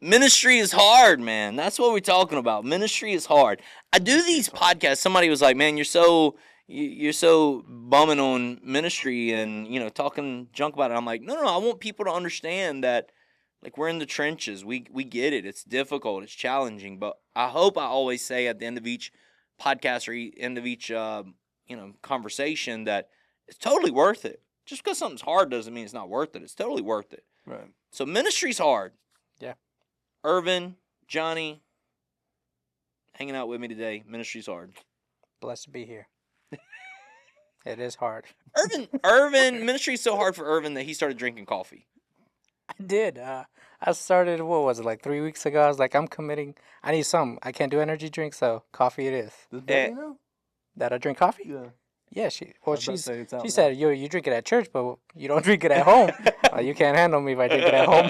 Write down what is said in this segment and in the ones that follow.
Ministry is hard, man. That's what we're talking about. Ministry is hard. I do these podcasts. Somebody was like, "Man, you're so bumming on ministry and talking junk about it." I'm like, no. I want people to understand that, like, we're in the trenches. We get it. It's difficult. It's challenging. But I hope I always say at the end of each podcast or end of each conversation that it's totally worth it. Just because something's hard doesn't mean it's not worth it. It's totally worth it. Right. So ministry's hard. Yeah. Irvin, Johnny, hanging out with me today. Ministry's hard. Blessed to be here. It is hard. Irvin, ministry's so hard for Irvin that he started drinking coffee. I did. I started, what was it, like 3 weeks ago? I was like, I'm committing. I need something. I can't do energy drinks, so coffee it is. Does Betty know? That I drink coffee? Yeah. Yeah, she She said, you drink it at church, but you don't drink it at home. You can't handle me if I drink it at home.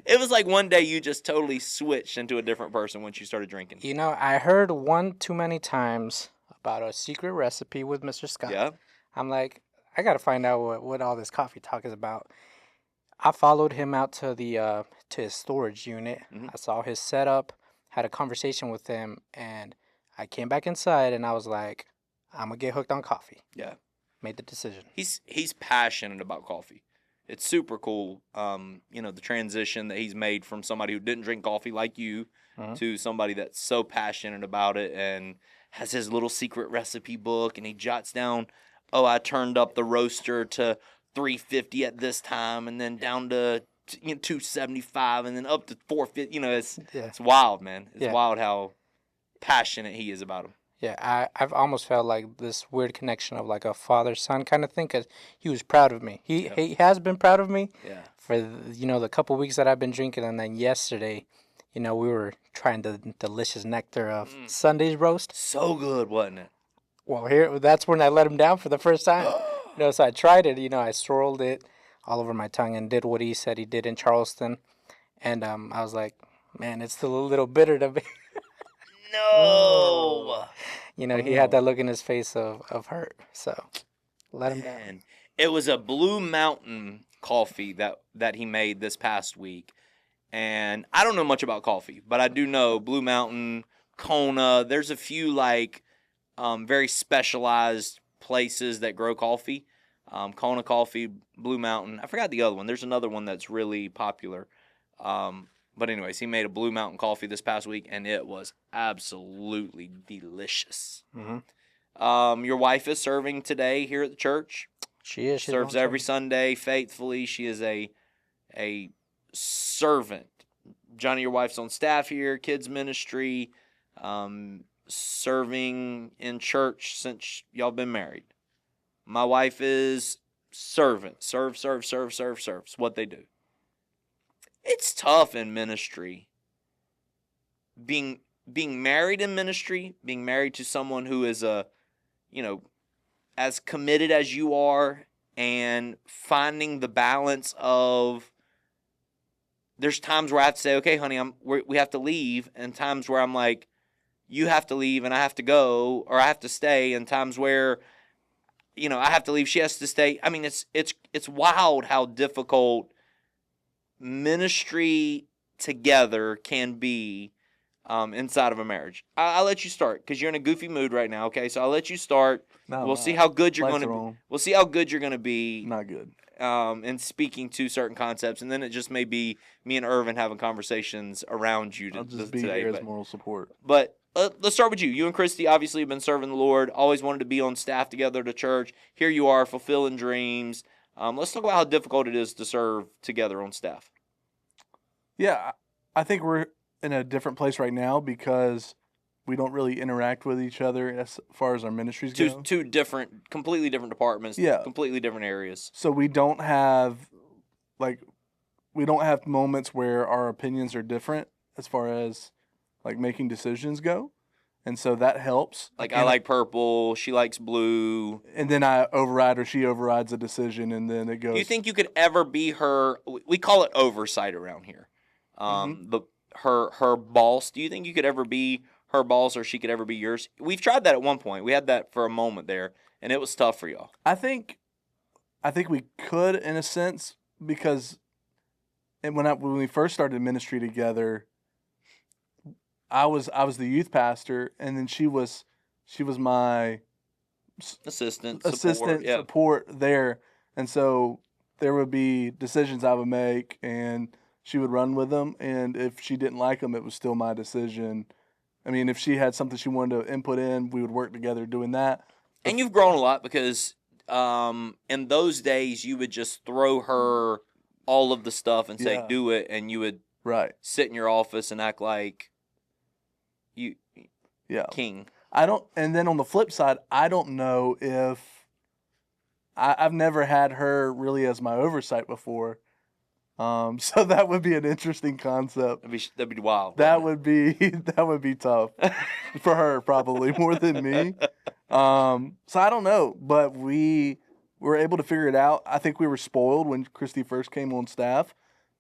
It was like one day you just totally switched into a different person once you started drinking. I heard one too many times about a secret recipe with Mr. Scott. Yeah. I'm like, I got to find out what all this coffee talk is about. I followed him out to to his storage unit. Mm-hmm. I saw his setup, had a conversation with him, and I came back inside and I was like, I'm going to get hooked on coffee. Yeah. Made the decision. He's passionate about coffee. It's super cool, the transition that he's made from somebody who didn't drink coffee like you to somebody that's so passionate about it and has his little secret recipe book, and he jots down, I turned up the roaster to 350 at this time, and then down to 275, and then up to 450. It's wild, man. It's wild how passionate he is about him. Yeah, I've almost felt like this weird connection of like a father-son kind of thing, because he was proud of me. He has been proud of me for, the couple weeks that I've been drinking. And then yesterday, we were trying the delicious nectar of Sunday's roast. So good, wasn't it? Well, that's when I let him down for the first time. So I tried it, I swirled it all over my tongue and did what he said he did in Charleston. And I was like, man, it's still a little bitter to me. No. He had that look in his face of hurt. So let him down. It was a Blue Mountain coffee that he made this past week. And I don't know much about coffee, but I do know Blue Mountain, Kona. There's a few very specialized places that grow coffee. Kona Coffee, Blue Mountain. I forgot the other one. There's another one that's really popular. But anyways, he made a Blue Mountain coffee this past week, and it was absolutely delicious. Mm-hmm. Your wife is serving today here at the church. She is. She serves every Sunday faithfully. She is a servant. Johnny, your wife's on staff here, kids ministry, serving in church since y'all been married. My wife is servant. Serve. It's what they do. It's tough in ministry. Being married in ministry, being married to someone who is as committed as you are, and finding the balance of, there's times where I have to say, okay, honey, we have to leave, and times where I'm like, you have to leave and I have to go, or I have to stay, and times where, I have to leave, she has to stay. I mean, it's wild how difficult ministry together can be inside of a marriage. I'll let you start because you're in a goofy mood right now. Okay, so I'll let you start. We'll see how good you're going to be. We'll see how good you're going to be. Not good. In speaking to certain concepts, and then it just may be me and Irvin having conversations around you I'll just be today. here as moral support. But let's start with you. You and Christy obviously have been serving the Lord. Always wanted to be on staff together at a church. Here you are, fulfilling dreams. Let's talk about how difficult it is to serve together on staff. Yeah, I think we're in a different place right now because we don't really interact with each other as far as our ministries go. Two different, completely different departments, completely different areas. So we don't have moments where our opinions are different as far as making decisions go. And so that helps. I like purple, she likes blue. And then I override or she overrides a decision, and then it goes. Do you think you could ever be her, we call it oversight around here, her boss? Do you think you could ever be her boss, or she could ever be yours? We've tried that at one point. We had that for a moment there, and it was tough for y'all. I think we could, in a sense, because and when we first started ministry together, I was the youth pastor, and then she was my Assistant support there, and so there would be decisions I would make, and she would run with them, and if she didn't like them, it was still my decision. I mean, if she had something she wanted to input in, we would work together doing that. And you've grown a lot because in those days you would just throw her all of the stuff and say, do it, and you would sit in your office and act like you king. And then on the flip side, I don't know if I've never had her really as my oversight before. So that would be an interesting concept. That'd be wild. That would be tough for her, probably more than me. So I don't know, but we were able to figure it out. I think we were spoiled when Christy first came on staff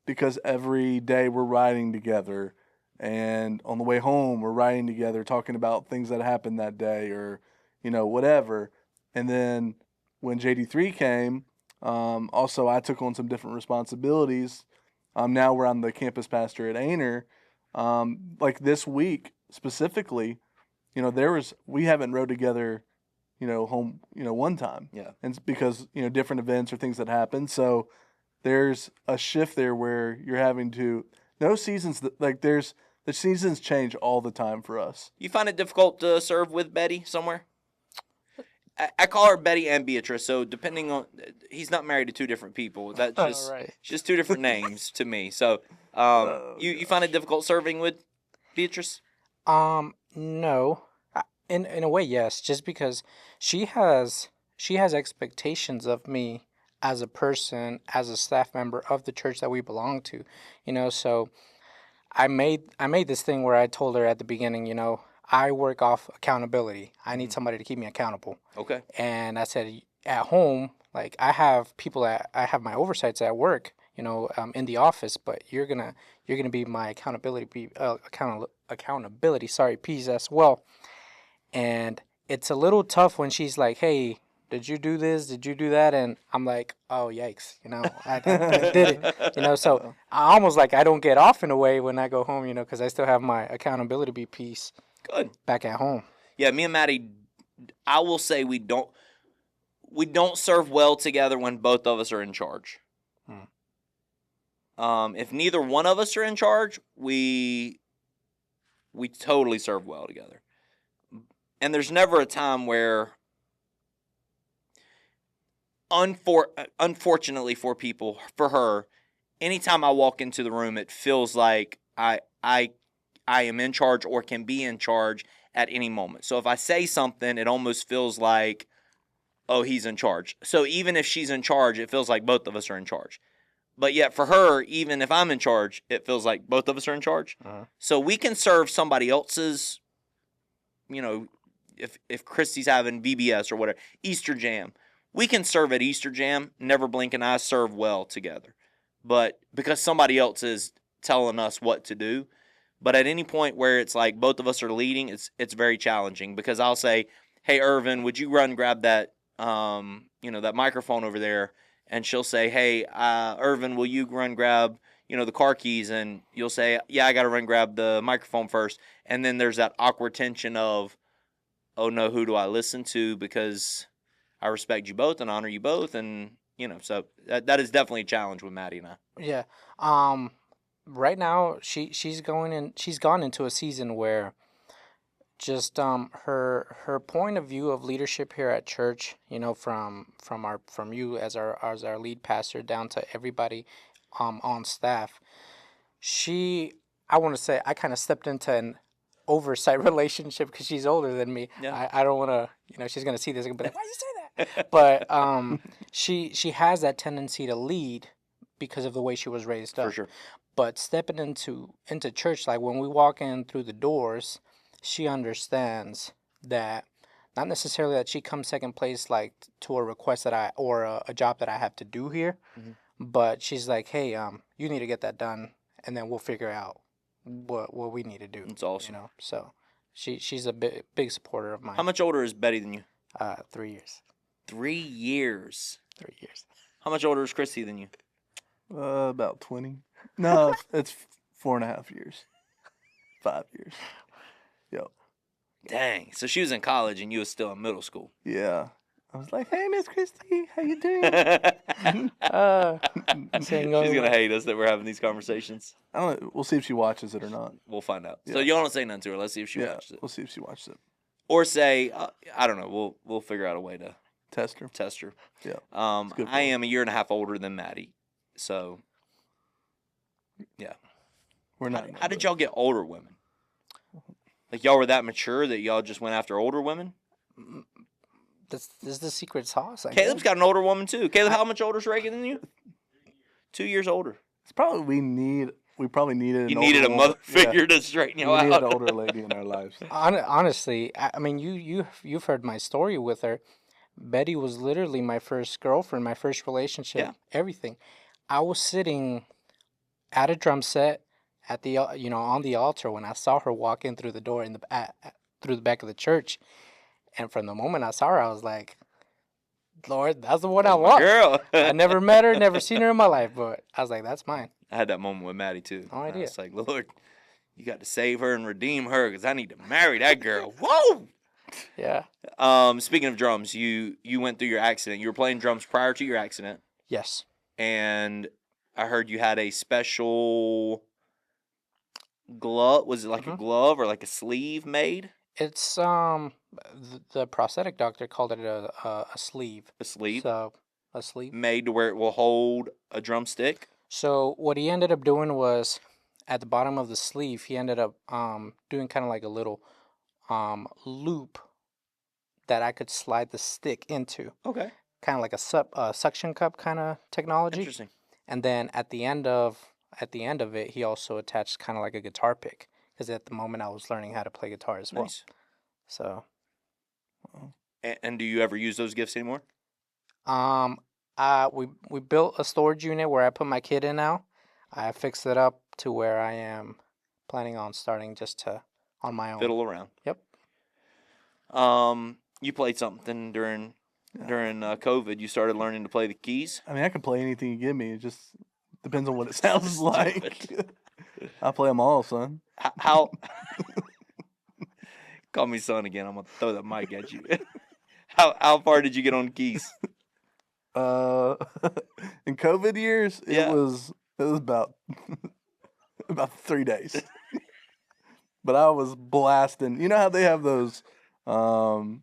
because every day we're riding together, and on the way home we're riding together, talking about things that happened that day or whatever. And then when JD3 came, also I took on some different responsibilities. Now where I'm the campus pastor at Aynor, like this week specifically, we haven't rode together, home, one time. Yeah. And it's because, different events or things that happen. So there's a shift there where you're having to, the seasons change all the time for us. You find it difficult to serve with Betty somewhere? I call her Betty and Beatrice, so depending on, he's not married to two different people. That's just just two different names to me. So, you find it difficult serving with Beatrice? No. In a way, yes. Just because she has expectations of me as a person, as a staff member of the church that we belong to. So I made this thing where I told her at the beginning, I work off accountability. I need somebody to keep me accountable. Okay. And I said, at home, like I have people that I have my oversights at work, in the office, but you're gonna be my accountability piece as well. And it's a little tough when she's like, hey, did you do this? Did you do that? And I'm like, oh, yikes. I did it. So I almost like I don't get off in a way when I go home, because I still have my accountability piece. Good. Back at home. Yeah, me and Maddie, I will say we don't serve well together when both of us are in charge. If neither one of us are in charge, we totally serve well together. And there's never a time where, unfortunately for her, anytime I walk into the room, it feels like I am in charge or can be in charge at any moment. So if I say something, it almost feels like, oh, he's in charge. So even if she's in charge, it feels like both of us are in charge. But yet for her, even if I'm in charge, it feels like both of us are in charge. Uh-huh. So we can serve somebody else's, if Christy's having VBS or whatever, Easter Jam. We can serve at Easter Jam, never blink an eye, serve well together. But because somebody else is telling us what to do. But at any point where it's like both of us are leading, it's very challenging because I'll say, hey, Irvin, would you run grab that, that microphone over there? And she'll say, hey, Irvin, will you run grab, the car keys? And you'll say, yeah, I got to run grab the microphone first. And then there's that awkward tension of, oh, no, who do I listen to? Because I respect you both and honor you both. And, so that is definitely a challenge with Maddie and I. Yeah. Right now, she's gone into a season where just her point of view of leadership here at church, from you as our lead pastor down to everybody on staff, I want to say I kind of stepped into an oversight relationship because she's older than me. Yeah. I don't want to, she's gonna see this and be like, why you say that? But she has that tendency to lead because of the way she was raised up. For sure. But stepping into church, like when we walk in through the doors, she understands that not necessarily that she comes second place, like to a request that or a job that I have to do here, but she's like, hey, you need to get that done, and then we'll figure out what we need to do. It's awesome. So she's a big supporter of mine. How much older is Betty than you? 3 years. 3 years. 3 years. How much older is Christy than you? About 20. No, it's 4.5 years. 5 years. Yep. Dang. So she was in college and you was still in middle school. Yeah. I was like, hey, Miss Christie, how you doing? Saying, She's gonna hate us that we're having these conversations. I don't know. We'll see if she watches it or not. We'll find out. So Yeah. you don't say nothing to her. Let's see if she watches it. We'll see if she watches it. Or say, I don't know. We'll figure out a way to Test her. Yeah. good I for am a year and a half older than Maddie, so yeah. We're not. How did y'all get older women? Like y'all were that mature that y'all just went after older women? This is the secret sauce. Caleb's got an older woman too. Caleb, how much older is Reagan than you? 2 years older. It's probably we probably needed. You needed a mother figure to straighten you out. We needed an older lady in our lives. Honestly, I mean, you've heard my story with her. Betty was literally my first girlfriend, my first relationship, everything. I was sitting at a drum set at the on the altar when I saw her walk in through the door through the back of the church, and from the moment I saw her, I was like, Lord, that's the one I want. Girl. I never met her, never seen her in my life, but I was like, that's mine. I had that moment with Maddie too. No idea. It's like, Lord, you got to save her and redeem her because I need to marry that girl. Whoa. Yeah. Speaking of drums, you went through your accident. You were playing drums prior to your accident, Yes. and I heard you had a special glove. Was it like a glove or like a sleeve made? It's the prosthetic doctor called it a sleeve. A sleeve So a sleeve. made to where it will hold a drumstick. So what he ended up doing was at the bottom of the sleeve, he ended up doing kind of like a little loop that I could slide the stick into. Okay. Kind of like a suction cup kind of technology. Interesting. And then at the end of it, he also attached kind of like a guitar pick because at the moment I was learning how to play guitar as well. Nice. So. And do you ever use those gifts anymore? We built a storage unit where I put my kid in now. I fixed it up to where I am planning on starting just on my own. Fiddle around. Yep. You played something during COVID. You started learning to play the keys. I mean, I can play anything you give me. It just depends on what it sounds like. I play them all, son. How? Call me son again. I'm gonna throw that mic at you. How far did you get on the keys? In COVID years, it was about 3 days. But I was blasting. You know how they have those, the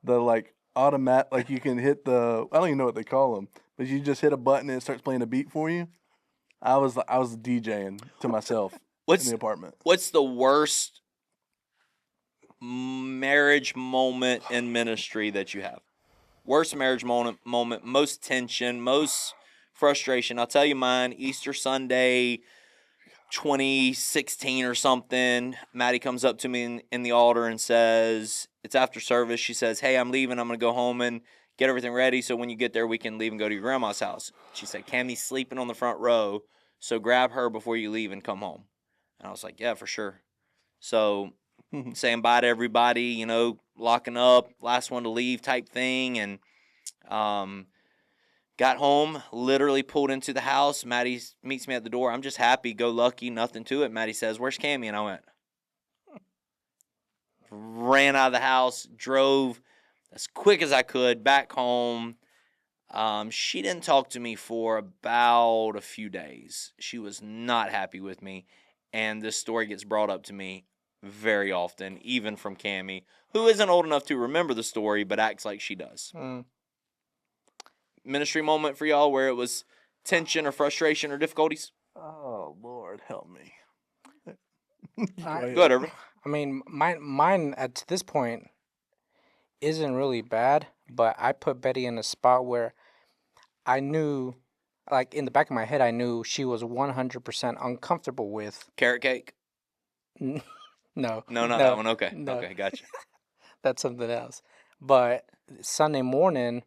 like automatic, like you can hit I don't even know what they call them, but you just hit a button and it starts playing a beat for you. I was DJing to myself in the apartment. What's the worst marriage moment in ministry that you have? Worst marriage moment, most tension, most frustration. I'll tell you mine. Easter Sunday, 2016 or something. Maddie comes up to me in the altar and says, it's after service. She says, hey, I'm leaving. I'm going to go home and get everything ready so when you get there, we can leave and go to your grandma's house. She said, Cammie's sleeping on the front row, so grab her before you leave and come home. And I was like, yeah, for sure. So saying bye to everybody, locking up, last one to leave type thing. And got home, literally pulled into the house. Maddie meets me at the door. I'm just happy, go lucky, nothing to it. Maddie says, where's Cammie? And I went, ran out of the house, drove as quick as I could back home. She didn't talk to me for about a few days. She was not happy with me. And this story gets brought up to me very often, even from Cammie, who isn't old enough to remember the story, but acts like she does. Ministry moment for y'all where it was tension or frustration or difficulties? Oh, Lord, help me. Go ahead, Irvin. I mean, mine at this point isn't really bad, but I put Betty in a spot where I knew, like in the back of my head, I knew she was 100% uncomfortable with. Carrot cake? No. No, not that one. Okay. No. Okay, gotcha. That's something else. But Sunday morning,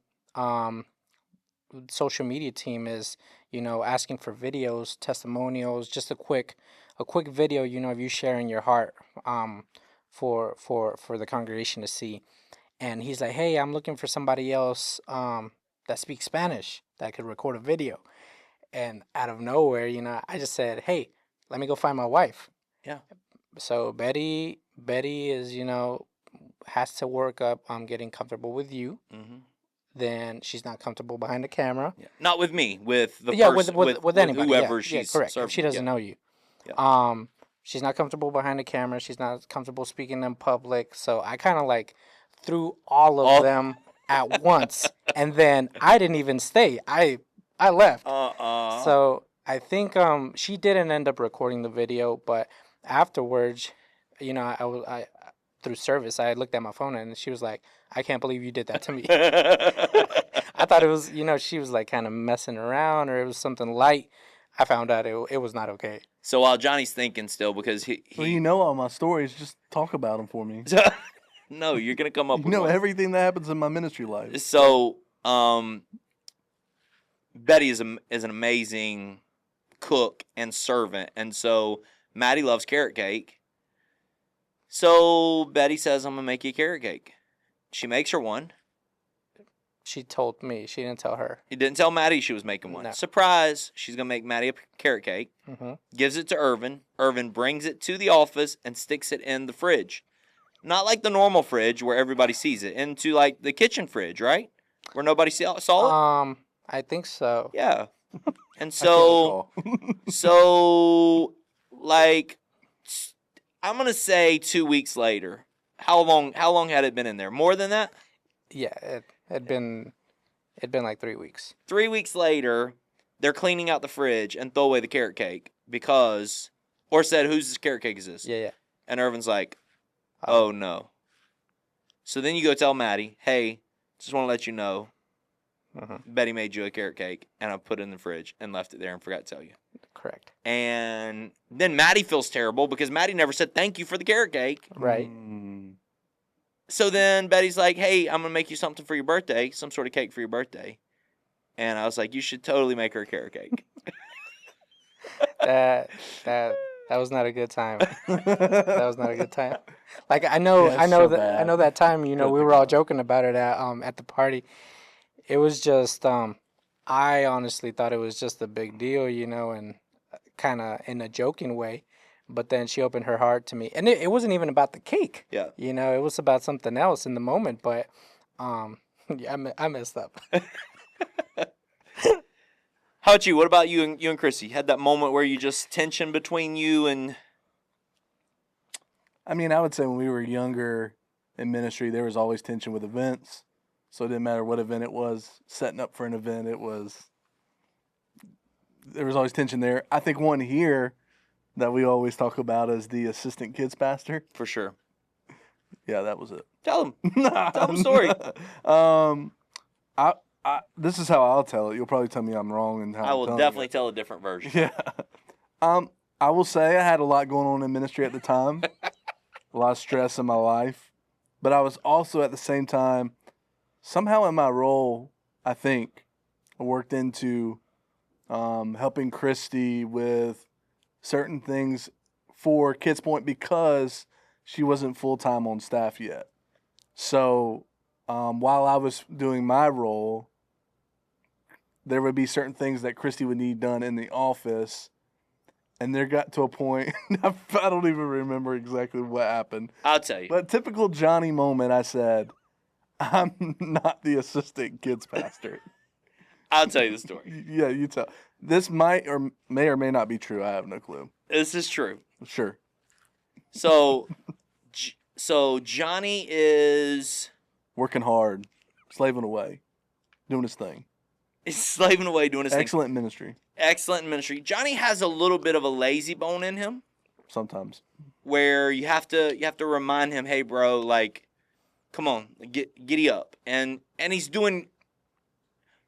social media team is, asking for videos, testimonials, just a quick video, of you sharing your heart, for the congregation to see. And he's like, hey, I'm looking for somebody else, that speaks Spanish that could record a video. And out of nowhere, I just said, "Hey, let me go find my wife." Yeah. So Betty is, has to work up on getting comfortable with you. Mm-hmm. Then she's not comfortable behind the camera. Yeah. Not with me, with the Yeah, person, with anybody. whoever Yeah, she's correct. If serving. she doesn't Yeah. know you. Yeah. She's not comfortable behind the camera. She's not comfortable speaking in public. So I kind of like threw all of them at once, and then I didn't even stay. I left. So I think she didn't end up recording the video, but afterwards, I through service I looked at my phone and she was like, "I can't believe you did that to me." I thought it was, she was like kind of messing around or it was something light. I found out it was not okay. So while Johnny's thinking still, because he Well, you know all my stories. Just talk about them for me. No, you're gonna come up You with know one. everything that happens in my ministry life. So Betty is an amazing cook and servant, and so Maddie loves carrot cake. So Betty says, "I'm gonna make you a carrot cake." She makes her one. She told me. She didn't tell her. He didn't tell Maddie she was making one. No. Surprise! She's gonna make Maddie a carrot cake. Mm-hmm. Gives it to Irvin. Irvin brings it to the office and sticks it in the fridge. Not like the normal fridge where everybody sees it. Into like the kitchen fridge, right? Where nobody saw it. I think so. Yeah. And so, like, I'm gonna say 2 weeks later. How long had it been in there? More than that? Yeah, it had been like 3 weeks. 3 weeks later, they're cleaning out the fridge and throw away the carrot cake because, or said, "Whose carrot cake is this?" Yeah. And Irvin's like, "Oh no." So then you go tell Maddie, "Hey, just want to let you know, Betty made you a carrot cake, and I put it in the fridge and left it there and forgot to tell you." Correct. And then Maddie feels terrible because Maddie never said thank you for the carrot cake. Right. So then Betty's like, "Hey, I'm going to make you something for your birthday, some sort of cake for your birthday." And I was like, "You should totally make her a carrot cake." That was not a good time. That was not a good time. Like I know that time, we were all joking about it at the party. It was just I honestly thought it was just a big deal, and kind of in a joking way. But then she opened her heart to me, and it wasn't even about the cake. Yeah. It was about something else in the moment. But yeah, I messed up. How about you? What about you and Chrissy? Had that moment where you just tension between you and? I mean, I would say when we were younger in ministry, there was always tension with events. So it didn't matter what event it was, setting up for an event, there was always tension there. I think one here that we always talk about is the assistant kids pastor. For sure. Yeah, that was it. Tell them. Tell them a story. This is how I'll tell it. You'll probably tell me I'm wrong. And how I will definitely tell a different version. Yeah. I will say I had a lot going on in ministry at the time. A lot of stress in my life. But I was also at the same time, somehow in my role, I think, I worked into helping Christy with certain things for Kids Point because she wasn't full-time on staff yet. So while I was doing my role, there would be certain things that Christy would need done in the office. And there got to a point, I don't even remember exactly what happened. I'll tell you. But typical Johnny moment, I said, "I'm not the assistant kids pastor." I'll tell you the story. Yeah, you tell. This may or may not be true. I have no clue. This is true. Sure. So Johnny is working hard, slaving away, doing his thing. He's slaving away doing his Excellent thing. ministry. Excellent ministry. Johnny has a little bit of a lazy bone in him. Sometimes. Where you have to remind him, "Hey bro, like, come on, giddy up." And he's doing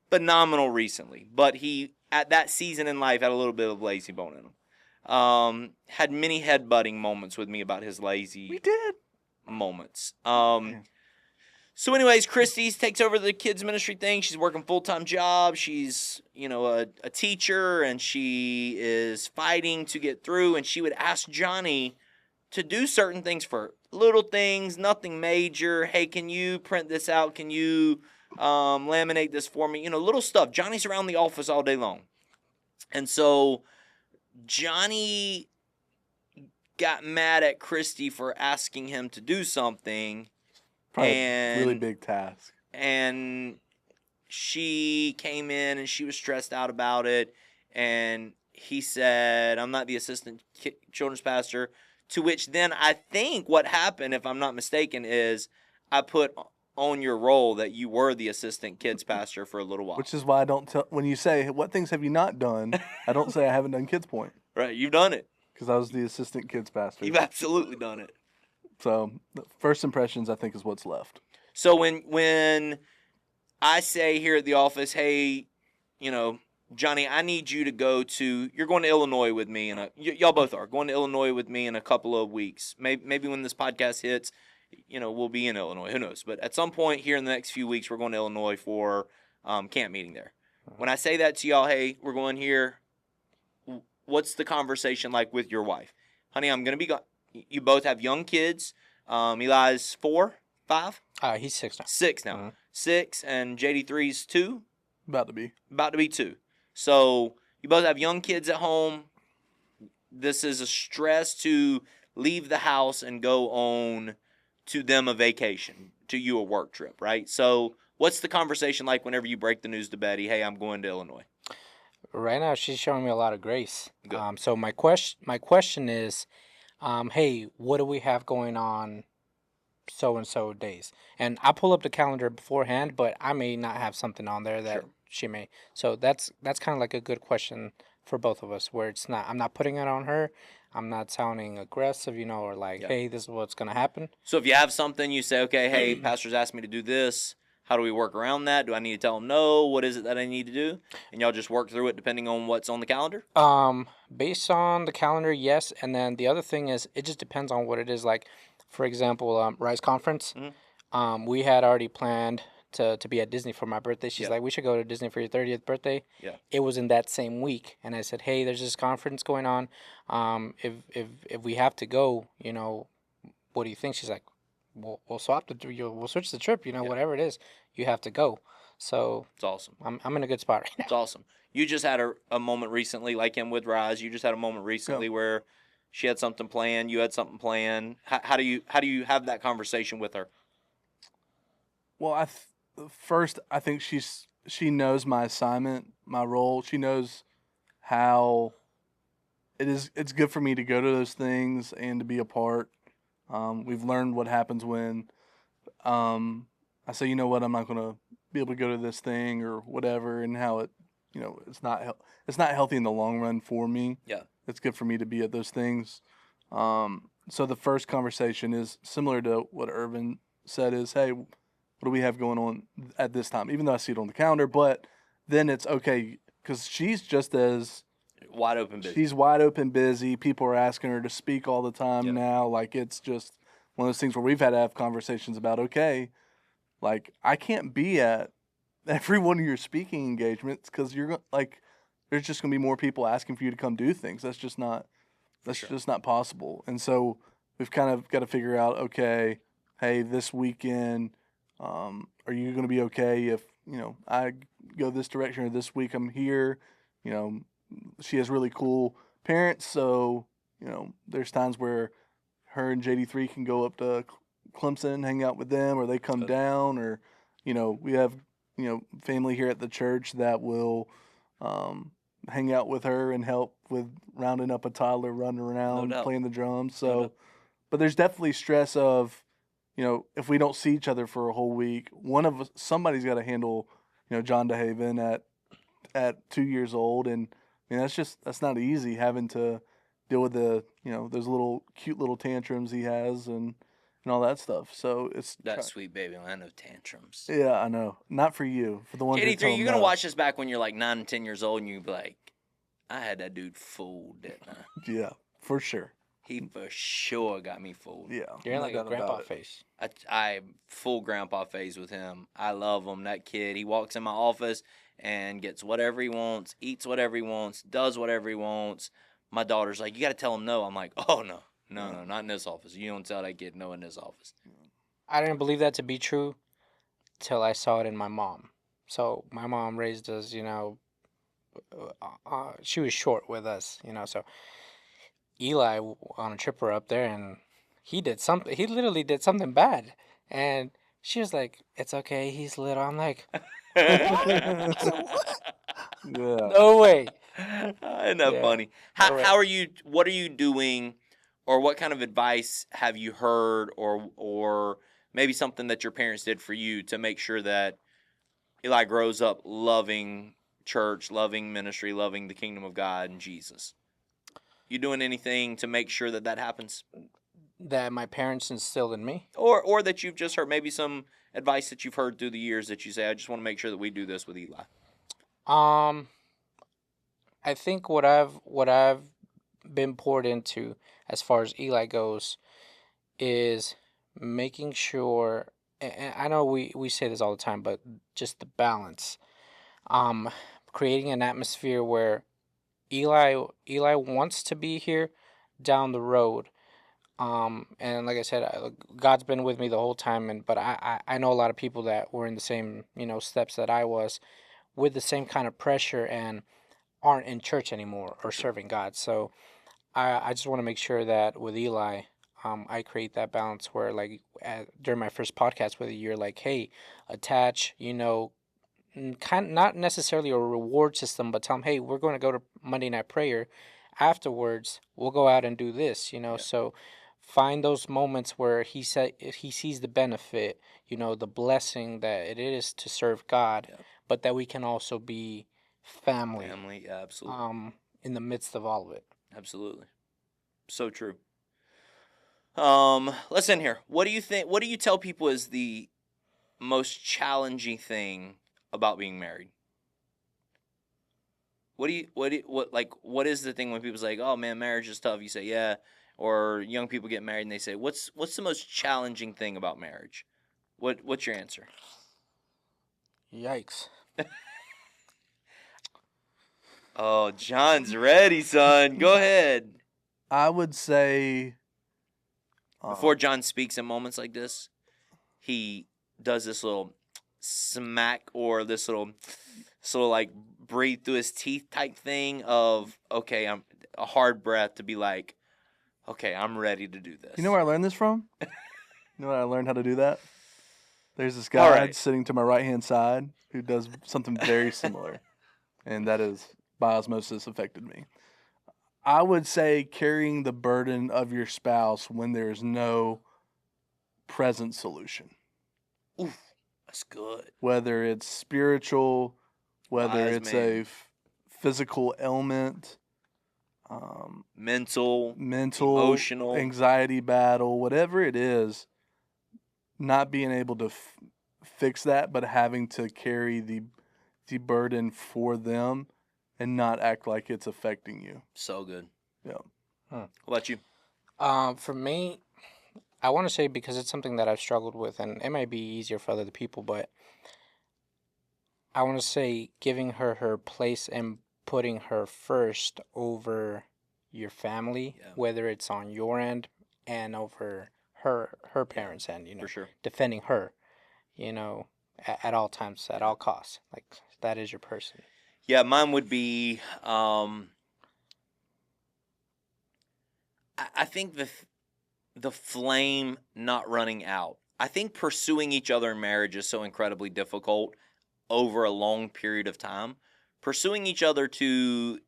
phenomenal recently. But he at that season in life had a little bit of lazy bone in him. Had many headbutting moments with me about his lazy We did. moments. So anyways, Christy takes over the kids ministry thing. She's working full-time job. She's, a teacher, and she is fighting to get through. And she would ask Johnny to do certain things for her. Little things, nothing major. "Hey, can you print this out? Can you laminate this for me?" Little stuff. Johnny's around the office all day long. And so Johnny got mad at Christy for asking him to do something. Probably and a really big task. And she came in and she was stressed out about it. And he said, I'm not the assistant children's pastor. To which then I think what happened, if I'm not mistaken, is I put on your role that you were the assistant kids pastor for a little while. Which is why I don't tell, when you say, what things have you not done, I don't say I haven't done Kids Point. Right, you've done it. Because I was the assistant kids pastor. You've absolutely done it. So first impressions, I think, is what's left. So when I say here at the office, hey, Johnny, I need you to go to, you're going to Illinois with me, and y'all both are going to Illinois with me in a couple of weeks. Maybe when this podcast hits, we'll be in Illinois. Who knows? But at some point here in the next few weeks, we're going to Illinois for camp meeting there. When I say that to y'all, hey, we're going here, what's the conversation like with your wife? Honey, I'm going to be gone. You both have young kids. Eli's 4, 5? He's 6 now. 6 now. 6, and JD3's 2? About to be 2. So you both have young kids at home. This is a stress to leave the house and go on to them a vacation, to you a work trip, right? So what's the conversation like whenever you break the news to Betty, hey, I'm going to Illinois? Right now, she's showing me a lot of grace. Good. So my question is, hey, what do we have going on so-and-so days? And I pull up the calendar beforehand, but I may not have something on there that she may. So that's kind of like a good question for both of us, where I'm not putting it on her. I'm not sounding aggressive, or like, hey, this is what's going to happen. So if you have something, you say, okay, hey, pastor's asked me to do this. How do we work around that? Do I need to tell them no? What is it that I need to do? And y'all just work through it depending on what's on the calendar? Based on the calendar, yes. And then the other thing is, it just depends on what it is. Like, for example, Rise Conference. Mm-hmm. We had already planned to be at Disney for my birthday. She's like, we should go to Disney for your 30th birthday. Yeah. It was in that same week. And I said, hey, there's this conference going on. If we have to go, what do you think? She's like, we'll swap we'll switch the trip, whatever it is, you have to go. So it's awesome. I'm in a good spot right now. It's awesome. You just had a moment recently, like in with Rise. You just had a moment recently where she had something planned, you had something planned. How do you have that conversation with her? Well, first I think she knows my assignment, my role. She knows how it's good for me to go to those things and to be a part. We've learned what happens when I say, you know what, I'm not going to be able to go to this thing or whatever, and how it, it's not healthy in the long run for me. Yeah. It's good for me to be at those things. So the first conversation is similar to what Irvin said is, hey, what do we have going on at this time? Even though I see it on the calendar, but then it's okay because she's just as wide open busy. She's wide open busy. People are asking her to speak all the time now. Like, it's just one of those things where we've had to have conversations about, okay, like, I can't be at every one of your speaking engagements because you're like, there's just going to be more people asking for you to come do things. That's just not possible. And so we've kind of got to figure out, okay, hey, this weekend, are you going to be okay if, I go this direction, or this week I'm here? She has really cool parents, so, there's times where her and JD3 can go up to Clemson, hang out with them, or they come down, or, we have, family here at the church that will hang out with her and help with rounding up a toddler, running around, playing the drums. So, but there's definitely stress of, if we don't see each other for a whole week, somebody's got to handle, John DeHaven at 2 years old, and that's not easy, having to deal with the those cute little tantrums he has and all that stuff. So it's that sweet baby. I know tantrums. Yeah, I know. Not for you. For the ones. JD3, you're gonna watch this back when you're like 9 and 10 years old, and you be like, I had that dude fooled, didn't I? Yeah, for sure. He for sure got me fooled. Yeah, you're in like a grandpa phase. I full grandpa phase with him. I love him. That kid. He walks in my office and gets whatever he wants, eats whatever he wants, does whatever he wants. My daughter's like, you got to tell him no. I'm like, oh, no, not in this office. You don't tell that kid no in this office. I didn't believe that to be true till I saw it in my mom. So my mom raised us, she was short with us, so Eli on a trip we're up there, and he did something. He literally did something bad, and she was like, "It's okay. He's little." I'm like, Yeah. "No way." Isn't that Yeah. funny? No way. How are you? What are you doing, or what kind of advice have you heard, or maybe something that your parents did for you to make sure that Eli grows up loving church, loving ministry, loving the kingdom of God and Jesus? You doing anything to make sure that that happens, That my parents instilled in me. or that you've just heard maybe some advice that you've heard through the years that you say, I just want to make sure that we do this with Eli. Um, I think what I've been poured into as far as Eli goes is making sure, and I know we say this all the time, but just the balance. Um, Creating an atmosphere where Eli wants to be here down the road. And like I said, God's been with me the whole time, but I know a lot of people that were in the same steps that I was, with the same kind of pressure, and aren't in church anymore or serving God. So I just want to make sure that with Eli, I create that balance where, like, during my first podcast with you, you're like, hey, attach, kind not necessarily a reward system, but tell him, hey, we're going to go to Monday night prayer. Afterwards, we'll go out and do this. So find those moments where he sees the benefit, the blessing that it is to serve God, Yeah. but that we can also be family, Yeah, absolutely. in the midst of all of it. Absolutely. So true. Let's end here. What do you think? What do you tell people is the most challenging thing about being married? What is the thing when people say, "Oh man, marriage is tough"? You say, "Yeah," or young people get married and they say, "What's the most challenging thing about marriage?" What's your answer? Yikes. Oh, John's ready, son. Go ahead. I would say Before John speaks in moments like this, he does this little smack or this little like breathe through his teeth type thing of, okay, I'm a hard breath to be like, okay, I'm ready to do this. You know where I learned this from? You know where I learned how to do that? There's this All guy right. sitting to my right-hand side who does something very similar, and that is, by osmosis, affected me. I would say carrying the burden of your spouse when there's no present solution. Oof, that's good. Whether it's spiritual, whether Wise it's man. a physical ailment, Mental, emotional, anxiety battle, whatever it is, not being able to fix that, but having to carry the burden for them and not act like it's affecting you. So good. Yeah. What about you? For me, I want to say, because it's something that I've struggled with, and it might be easier for other people, but I want to say giving her her place and putting her first over your family, Yeah. whether it's on your end and over her parents' end, For sure. defending her, at all times, at all costs. Like, that is your person. Yeah, mine would be, I think the flame not running out. I think pursuing each other in marriage is so incredibly difficult over a long period of time. Pursuing each other to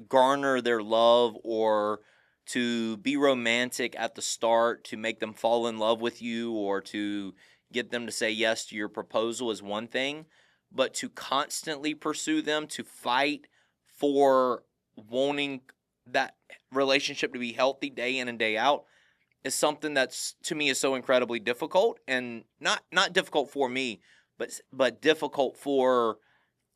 garner their love or to be romantic at the start, to make them fall in love with you, or to get them to say yes to your proposal is one thing, but to constantly pursue them, to fight for wanting that relationship to be healthy day in and day out, is something that's, to me, is so incredibly difficult, and not difficult for me, but difficult for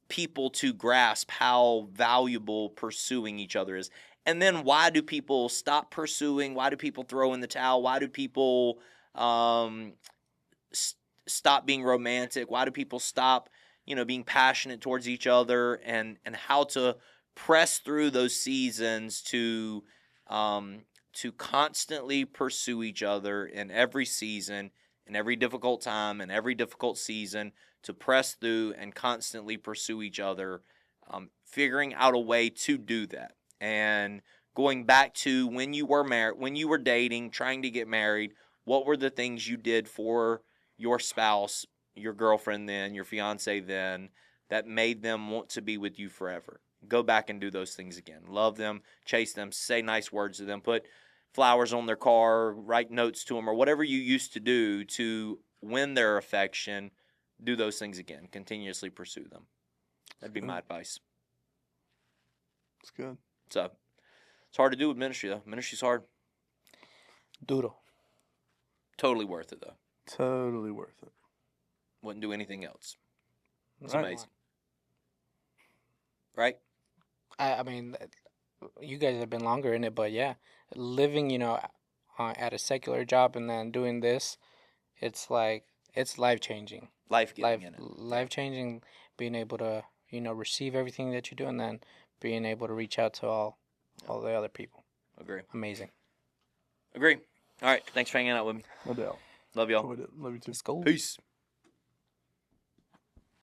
people to grasp how valuable pursuing each other is. And then why do people stop pursuing? Why do people throw in the towel? Why do people stop being romantic? Why do people stop, being passionate towards each other? And how to press through those seasons to constantly pursue each other in every season, in every difficult time, in every difficult season, to press through and constantly pursue each other Figuring out a way to do that, and going back to when you were married, when you were dating, trying to get married, what were the things you did for your spouse, your girlfriend then, your fiance then, that made them want to be with you forever? Go back and do those things again. Love them, chase them, say nice words to them, put flowers on their car, write notes to them, or whatever you used to do to win their affection. Do those things again. Continuously pursue them. That'd be my advice. It's good. So it's hard to do with ministry, though. Ministry's hard. Duro. Totally worth it, though. Totally worth it. Wouldn't do anything else. It's Right. amazing. Right? I mean, you guys have been longer in it, but yeah, living, at a secular job and then doing this, it's like, it's life-changing. Life-giving in it. Life-changing, being able to, receive everything that you do and then being able to reach out to all the other people. Agree. Amazing. Agree. All right. Thanks for hanging out with me. No doubt. Love y'all. Love you too. Let's go. Peace.